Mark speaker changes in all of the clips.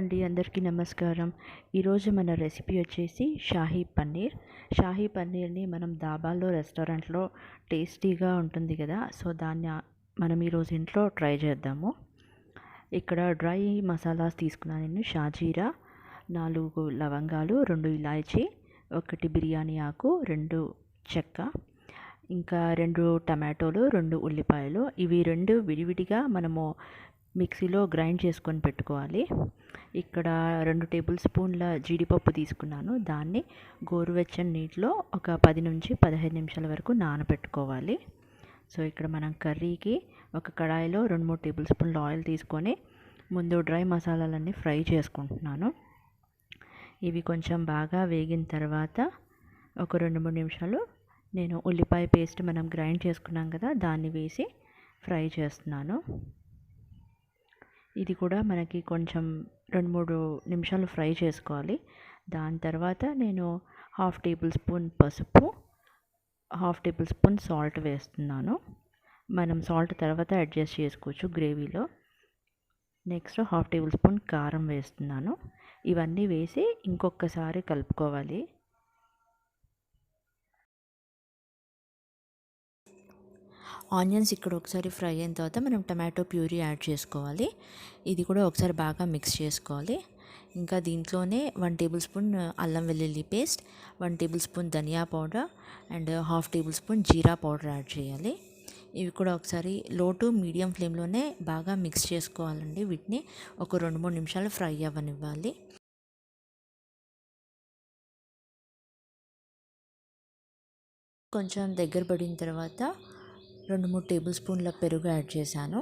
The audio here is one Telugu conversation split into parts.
Speaker 1: అండి, అందరికీ నమస్కారం. ఈరోజు మన రెసిపీ వచ్చేసి షాహీ పన్నీర్. షాహీ పన్నీర్ని మనం ధాబాల్లో, రెస్టారెంట్లో టేస్టీగా ఉంటుంది కదా, సో దాన్ని మనం ఈరోజు ఇంట్లో ట్రై చేద్దాము. ఇక్కడ డ్రై మసాలాస్ తీసుకున్నాను నేను. షాజీరా, 4 లవంగాలు, 2 ఇలాచీ, 1 బిర్యానీ ఆకు, 2 చెక్క, ఇంకా 2 టమాటోలు, 2 ఉల్లిపాయలు. ఇవి 2 విడివిడిగా మనము మిక్సీలో గ్రైండ్ చేసుకొని పెట్టుకోవాలి. ఇక్కడ 2 టేబుల్ స్పూన్ల జీడిపప్పు తీసుకున్నాను. దాన్ని గోరువెచ్చని నీటిలో ఒక 10 నుంచి 15 నిమిషాల వరకు నానబెట్టుకోవాలి. సో ఇక్కడ మనం కర్రీకి ఒక కడాయిలో 2-3 టేబుల్ స్పూన్ల ఆయిల్ తీసుకొని ముందు డ్రై మసాలాలన్నీ ఫ్రై చేసుకుంటున్నాను. ఇవి కొంచెం బాగా వేగిన తర్వాత ఒక 2-3 నిమిషాలు నేను ఉల్లిపాయ పేస్ట్ మనం గ్రైండ్ చేసుకున్నాం కదా, దాన్ని వేసి ఫ్రై చేస్తున్నాను. ఇది కూడా మనకి కొంచెం 2-3 నిమిషాలు ఫ్రై చేసుకోవాలి. దాని తర్వాత నేను 1/2 టేబుల్ స్పూన్ పసుపు, 1/2 టేబుల్ స్పూన్ సాల్ట్ వేస్తున్నాను. మనం సాల్ట్ తర్వాత అడ్జస్ట్ చేసుకోవచ్చు గ్రేవీలో. నెక్స్ట్ 1/2 టేబుల్ స్పూన్ కారం వేస్తున్నాను. ఇవన్నీ వేసి ఇంకొకసారి కలుపుకోవాలి. ఆనియన్స్ ఇక్కడ ఒకసారి ఫ్రై అయిన తర్వాత మనం టమాటో ప్యూరీ యాడ్ చేసుకోవాలి. ఇది కూడా ఒకసారి బాగా మిక్స్ చేసుకోవాలి. ఇంకా దీంట్లోనే 1 టేబుల్ స్పూన్ అల్లం వెల్లుల్లి పేస్ట్, 1 టేబుల్ స్పూన్ ధనియా పౌడర్ అండ్ 1/2 టేబుల్ స్పూన్ జీరా పౌడర్ యాడ్ చేయాలి. ఇవి కూడా ఒకసారి లో టు మీడియం ఫ్లేమ్లోనే బాగా మిక్స్ చేసుకోవాలండి. వీటిని ఒక 2-3 నిమిషాలు ఫ్రై అవ్వనివ్వాలి. కొంచెం దగ్గర పడిన తర్వాత 2-3 టేబుల్ స్పూన్ల పెరుగు యాడ్ చేశాను.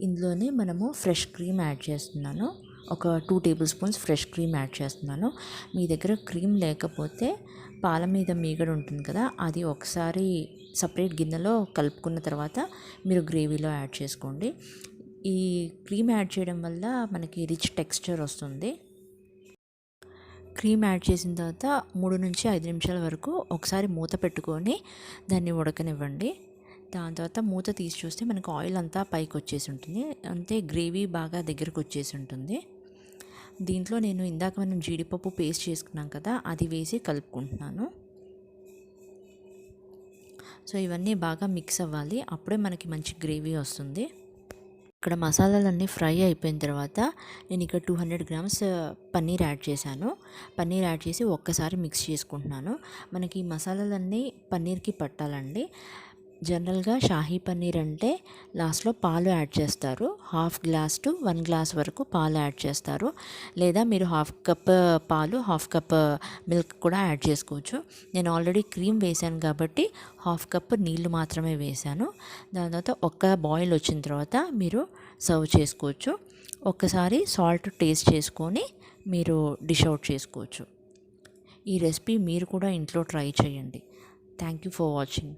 Speaker 1: ఇందులోనే మనము ఫ్రెష్ క్రీమ్ యాడ్ చేస్తున్నాను. ఒక 2 table spoons fresh cream add చేస్తున్నాను. మీ దగ్గర క్రీమ్ లేకపోతే పాల మీద మీగడ ఉంటుంది కదా, అది ఒకసారి సపరేట్ గిన్నెలో కలుపుకున్న తర్వాత మీరు గ్రేవీలో యాడ్ చేసుకోండి. ఈ క్రీమ్ యాడ్ చేయడం వల్ల మనకి రిచ్ టెక్స్చర్ వస్తుంది. క్రీమ్ యాడ్ చేసిన తర్వాత 3 నుంచి 5 నిమిషాల వరకు ఒకసారి మూత పెట్టుకొని దాన్ని ఉడకనివ్వండి. దాని తర్వాత మూత తీసి చూస్తే మనకు ఆయిల్ అంతా పైకి వచ్చేసి ఉంటుంది, అంతే గ్రేవీ బాగా దగ్గరకు వచ్చేసి ఉంటుంది. దీంట్లో నేను ఇందాక మనం జీడిపప్పు పేస్ట్ చేసుకున్నాం కదా, అది వేసి కలుపుకుంటున్నాను. సో ఇవన్నీ బాగా మిక్స్ అవ్వాలి, అప్పుడే మనకి మంచి గ్రేవీ వస్తుంది. ఇక్కడ మసాలాలన్నీ ఫ్రై అయిపోయిన తర్వాత నేను ఇక్కడ 200 గ్రామ్స్ పన్నీర్ యాడ్ చేశాను. పన్నీర్ యాడ్ చేసి ఒక్కసారి మిక్స్ చేసుకుంటున్నాను. మనకి మసాలాలన్నీ పన్నీర్కి పట్టాలండి. జనరల్గా షాహీ పన్నీర్ అంటే లాస్ట్లో పాలు యాడ్ చేస్తారు. 1/2 గ్లాస్ టు 1 గ్లాస్ వరకు పాలు యాడ్ చేస్తారు. లేదా మీరు 1/2 కప్ పాలు, 1/2 కప్ మిల్క్ కూడా యాడ్ చేసుకోవచ్చు. నేను ఆల్రెడీ క్రీమ్ వేసాను కాబట్టి 1/2 కప్ నీళ్ళు మాత్రమే వేసాను. దాని తర్వాత ఒక్క బాయిల్ వచ్చిన తర్వాత మీరు సర్వ్ చేసుకోవచ్చు. ఒక్కసారి సాల్ట్ టేస్ట్ చేసుకొని మీరు డిష్ అవుట్ చేసుకోవచ్చు. ఈ రెసిపీ మీరు కూడా ఇంట్లో ట్రై చేయండి. Thank you for watching.